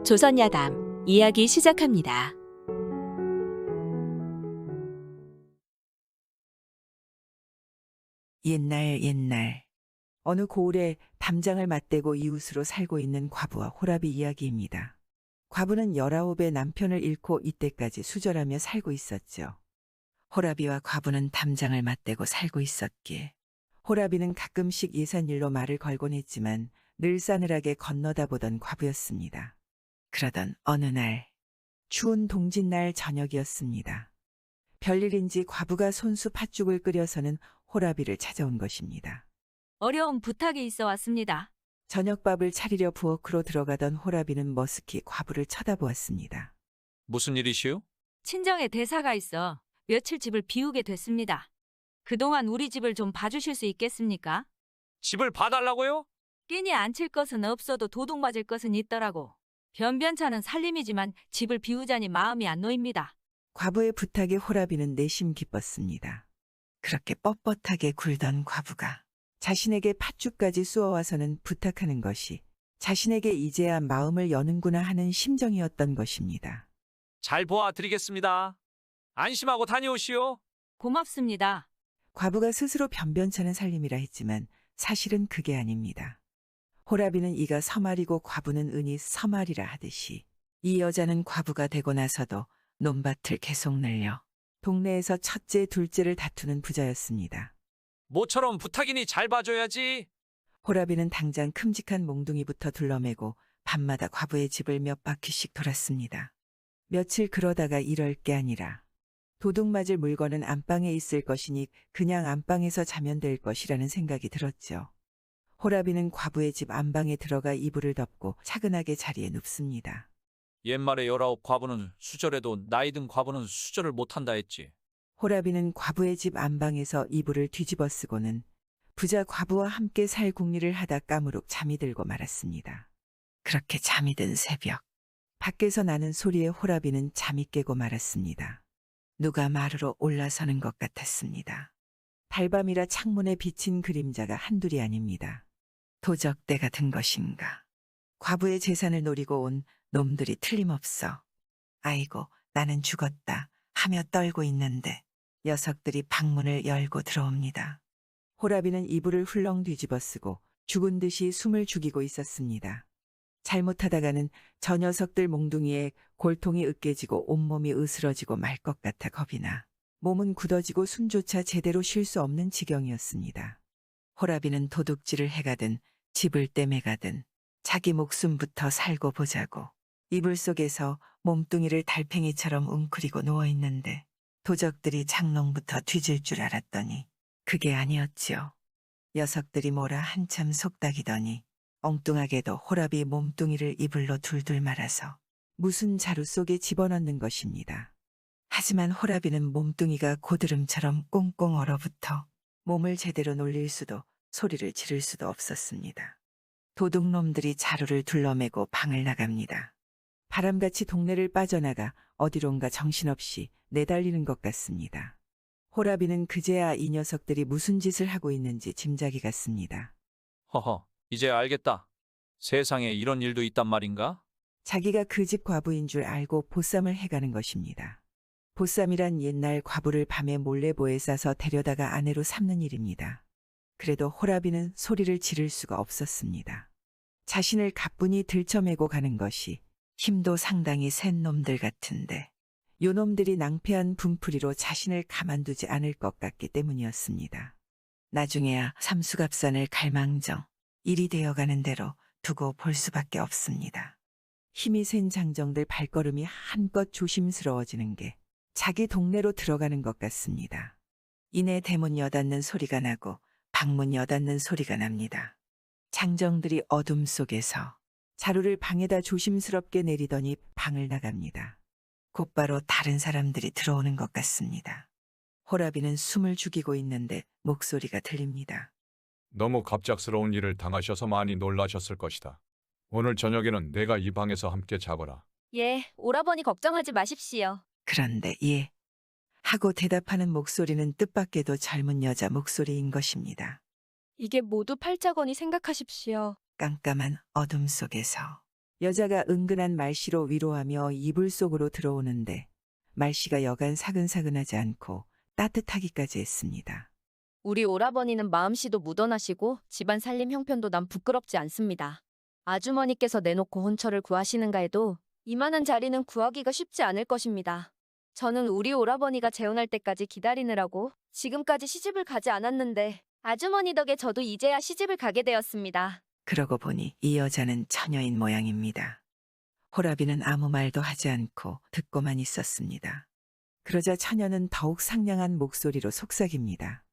조선야담 이야기 시작합니다. 옛날 어느 고을에 담장을 맞대고 이웃으로 살고 있는 과부와 호랍이 이야기입니다. 과부는 19의 남편을 잃고 이때까지 수절하며 살고 있었죠. 호랍이와 과부는 담장을 맞대고 살고 있었기에 호랍이는 가끔씩 예산일로 말을 걸곤 했지만 늘 싸늘하게 건너다 보던 과부였습니다. 그러던 어느 날, 추운 동짓날 저녁이었습니다. 별일인지 과부가 손수 팥죽을 끓여서는 호랍이를 찾아온 것입니다. 어려운 부탁이 있어 왔습니다. 저녁밥을 차리려 부엌으로 들어가던 호랍이는 머쓱히 과부를 쳐다보았습니다. 무슨 일이시오? 친정에 대사가 있어 며칠 집을 비우게 됐습니다. 그동안 우리 집을 좀 봐주실 수 있겠습니까? 집을 봐달라고요? 끼니 앉힐 것은 없어도 도둑 맞을 것은 있더라고. 변변찮은 살림이지만 집을 비우자니 마음이 안 놓입니다. 과부의 부탁에 호랍이는 내심 기뻤습니다. 그렇게 뻣뻣하게 굴던 과부가 자신에게 팥죽까지 쏘아와서는 부탁하는 것이 자신에게 이제야 마음을 여는구나 하는 심정이었던 것입니다. 잘 보아드리겠습니다. 안심하고 다녀오시오. 고맙습니다. 과부가 스스로 변변찮은 살림이라 했지만 사실은 그게 아닙니다. 호랍이는 이가 서말이고 과부는 은이 서말이라 하듯이 이 여자는 과부가 되고 나서도 논밭을 계속 늘려 동네에서 첫째, 둘째를 다투는 부자였습니다. 모처럼 부탁이니 잘 봐줘야지. 호랍이는 당장 큼직한 몽둥이부터 둘러매고 밤마다 과부의 집을 몇 바퀴씩 돌았습니다. 며칠 그러다가 이럴 게 아니라 도둑 맞을 물건은 안방에 있을 것이니 그냥 안방에서 자면 될 것이라는 생각이 들었죠. 호랍이는 과부의 집 안방에 들어가 이불을 덮고 차근하게 자리에 눕습니다. 옛말에 19 과부는 수절해도 나이 든 과부는 수절을 못한다 했지. 호랍이는 과부의 집 안방에서 이불을 뒤집어 쓰고는 부자 과부와 함께 살 궁리를 하다 까무룩 잠이 들고 말았습니다. 그렇게 잠이 든 새벽, 밖에서 나는 소리에 호랍이는 잠이 깨고 말았습니다. 누가 마루로 올라서는 것 같았습니다. 달밤이라 창문에 비친 그림자가 한둘이 아닙니다. 도적대가 든 것인가. 과부의 재산을 노리고 온 놈들이 틀림없어. 아이고, 나는 죽었다 하며 떨고 있는데 녀석들이 방문을 열고 들어옵니다. 호랍이는 이불을 훌렁 뒤집어 쓰고 죽은 듯이 숨을 죽이고 있었습니다. 잘못하다가는 저 녀석들 몽둥이에 골통이 으깨지고 온몸이 으스러지고 말 것 같아 겁이 나 몸은 굳어지고 숨조차 제대로 쉴 수 없는 지경이었습니다. 호랍이는 도둑질을 해가든 집을 떼매가든 자기 목숨부터 살고 보자고 이불 속에서 몸뚱이를 달팽이처럼 웅크리고 누워있는데 도적들이 장롱부터 뒤질 줄 알았더니 그게 아니었지요. 녀석들이 뭐라 한참 속닥이더니 엉뚱하게도 호랍이 몸뚱이를 이불로 둘둘 말아서 무슨 자루 속에 집어넣는 것입니다. 하지만 호랍이는 몸뚱이가 고드름처럼 꽁꽁 얼어붙어 몸을 제대로 놀릴 수도 소리를 지를 수도 없었습니다. 도둑놈들이 자루를 둘러매고 방을 나갑니다. 바람같이 동네를 빠져나가 어디론가 정신없이 내달리는 것 같습니다. 호랍이는 그제야 이 녀석들이 무슨 짓을 하고 있는지 짐작이 갔습니다. 허허, 이제 알겠다. 세상에 이런 일도 있단 말인가? 자기가 그 집 과부인 줄 알고 보쌈을 해가는 것입니다. 보쌈이란 옛날 과부를 밤에 몰래 보에 싸서 데려다가 아내로 삼는 일입니다. 그래도 호랍이는 소리를 지를 수가 없었습니다. 자신을 가뿐히 들쳐매고 가는 것이 힘도 상당히 센 놈들 같은데 요놈들이 낭패한 분풀이로 자신을 가만두지 않을 것 같기 때문이었습니다. 나중에야 삼수갑산을 갈망정 일이 되어가는 대로 두고 볼 수밖에 없습니다. 힘이 센 장정들 발걸음이 한껏 조심스러워지는 게 자기 동네로 들어가는 것 같습니다. 이내 대문 여닫는 소리가 나고 방문 여닫는 소리가 납니다. 장정들이 어둠 속에서 자루를 방에다 조심스럽게 내리더니 방을 나갑니다. 곧바로 다른 사람들이 들어오는 것 같습니다. 호랍이는 숨을 죽이고 있는데 목소리가 들립니다. 너무 갑작스러운 일을 당하셔서 많이 놀라셨을 것이다. 오늘 저녁에는 내가 이 방에서 함께 자거라. 예, 오라버니 걱정하지 마십시오. 그런데 예 하고 대답하는 목소리는 뜻밖에도 젊은 여자 목소리인 것입니다. 이게 모두 팔자거니 생각하십시오. 깜깜한 어둠 속에서 여자가 은근한 말씨로 위로하며 이불 속으로 들어오는데 말씨가 여간 사근사근하지 않고 따뜻하기까지 했습니다. 우리 오라버니는 마음씨도 무던하시고 집안 살림 형편도 난 부끄럽지 않습니다. 아주머니께서 내놓고 혼처를 구하시는가 해도 이만한 자리는 구하기가 쉽지 않을 것입니다. 저는 우리 오라버니가 재혼할 때까지 기다리느라고 지금까지 시집을 가지 않았는데 아주머니 덕에 저도 이제야 시집을 가게 되었습니다. 그러고 보니 이 여자는 처녀인 모양입니다. 호라비는 아무 말도 하지 않고 듣고만 있었습니다. 그러자 처녀는 더욱 상냥한 목소리로 속삭입니다.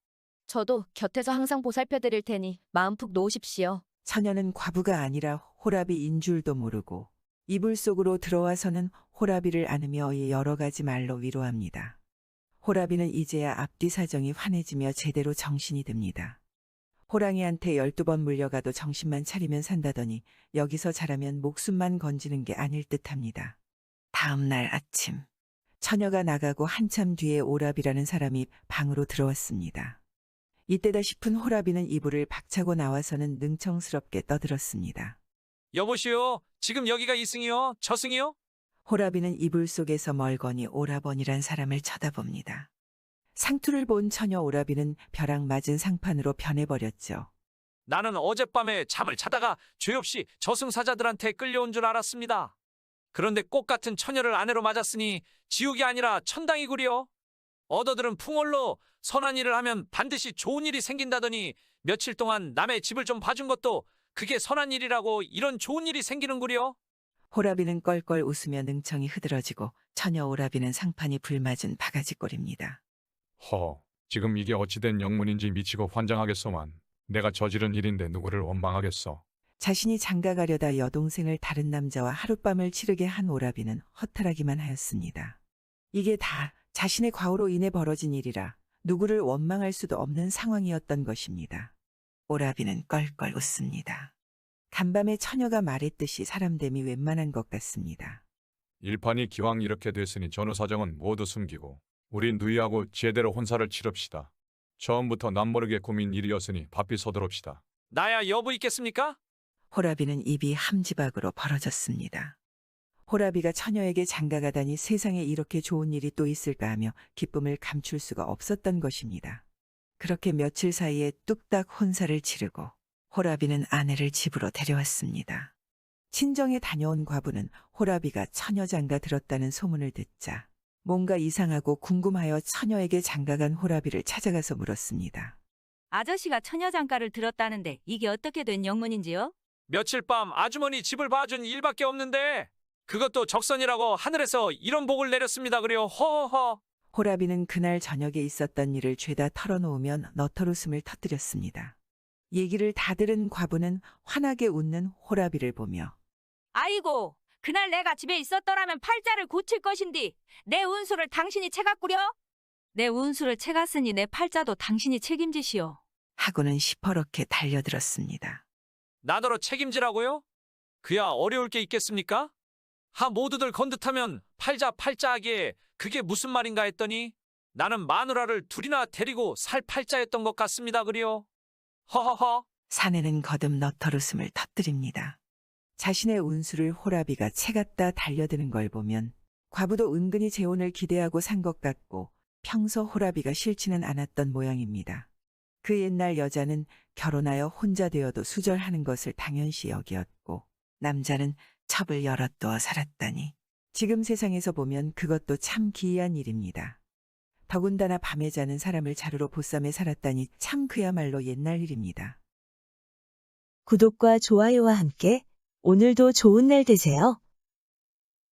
저도 곁에서 항상 보살펴 드릴 테니 마음 푹 놓으십시오. 처녀는 과부가 아니라 호라비인 줄도 모르고 이불 속으로 들어와서는 호라비를 안으며 여러 가지 말로 위로합니다. 호라비는 이제야 앞뒤 사정이 환해지며 제대로 정신이 듭니다. 호랑이한테 12번 물려가도 정신만 차리면 산다더니 여기서 자라면 목숨만 건지는 게 아닐 듯합니다. 다음 날 아침 처녀가 나가고 한참 뒤에 오라비라는 사람이 방으로 들어왔습니다. 이때다 싶은 호라비는 이불을 박차고 나와서는 능청스럽게 떠들었습니다. 여보시오, 지금 여기가 이승이요? 저승이요? 호라비는 이불 속에서 멀거니 오라버니란 사람을 쳐다봅니다. 상투를 본 처녀 오라비는 벼락 맞은 상판으로 변해버렸죠. 나는 어젯밤에 잠을 자다가 죄 없이 저승사자들한테 끌려온 줄 알았습니다. 그런데 꽃 같은 처녀를 아내로 맞았으니 지옥이 아니라 천당이구려. 얻어들은 풍월로 선한 일을 하면 반드시 좋은 일이 생긴다더니 며칠 동안 남의 집을 좀 봐준 것도 그게 선한 일이라고 이런 좋은 일이 생기는구려. 호라비는 껄껄 웃으며 능청이 흐드러지고 처녀 오라비는 상판이 불맞은 바가지꼴입니다. 지금 이게 어찌된 영문인지 미치고 환장하겠소만. 내가 저지른 일인데 누구를 원망하겠어. 자신이 장가가려다 여동생을 다른 남자와 하룻밤을 치르게 한 오라비는 허탈하기만 하였습니다. 이게 다 자신의 과오로 인해 벌어진 일이라 누구를 원망할 수도 없는 상황이었던 것입니다. 오라비는 껄껄 웃습니다. 간밤에 처녀가 말했듯이 사람됨이 웬만한 것 같습니다. 일판이 기왕 이렇게 됐으니 전후 사정은 모두 숨기고 우리 누이하고 제대로 혼사를 치릅시다. 처음부터 남모르게 꾸민 일이었으니 바삐 서두릅시다. 나야 여부 있겠습니까? 호라비는 입이 함지박으로 벌어졌습니다. 호라비가 처녀에게 장가가다니 세상에 이렇게 좋은 일이 또 있을까 하며 기쁨을 감출 수가 없었던 것입니다. 그렇게 며칠 사이에 뚝딱 혼사를 치르고 호라비는 아내를 집으로 데려왔습니다. 친정에 다녀온 과부는 호라비가 처녀 장가 들었다는 소문을 듣자 뭔가 이상하고 궁금하여 처녀에게 장가간 호라비를 찾아가서 물었습니다. 아저씨가 처녀 장가를 들었다는데 이게 어떻게 된 영문인지요? 며칠 밤 아주머니 집을 봐준 일밖에 없는데 그것도 적선이라고 하늘에서 이런 복을 내렸습니다. 그래요. 허허허. 호라비는 그날 저녁에 있었던 일을 죄다 털어놓으면 너털웃음을 터뜨렸습니다. 얘기를 다 들은 과부는 환하게 웃는 호라비를 보며 아이고, 그날 내가 집에 있었더라면 팔자를 고칠 것인디 내 운수를 당신이 채갔구려? 내 운수를 채갔으니 내 팔자도 당신이 책임지시오. 하고는 시퍼렇게 달려들었습니다. 나더러 책임지라고요? 그야 어려울 게 있겠습니까? 하 모두들 건듯하면 팔자하기에 그게 무슨 말인가 했더니 나는 마누라를 둘이나 데리고 살 팔자였던 것 같습니다. 그리요. 허허허. 사내는 거듭 너털웃음을 터뜨립니다. 자신의 운수를 호라비가 채갔다 달려드는 걸 보면 과부도 은근히 재혼을 기대하고 산 것 같고 평소 호라비가 싫지는 않았던 모양입니다. 그 옛날 여자는 결혼하여 혼자 되어도 수절하는 것을 당연시 여기었고 남자는 첩을 열어두어 살았다니 지금 세상에서 보면 그것도 참 기이한 일입니다. 더군다나 밤에 자는 사람을 자루로 보쌈에 살았다니 참 그야말로 옛날 일입니다. 구독과 좋아요와 함께 오늘도 좋은 날 되세요.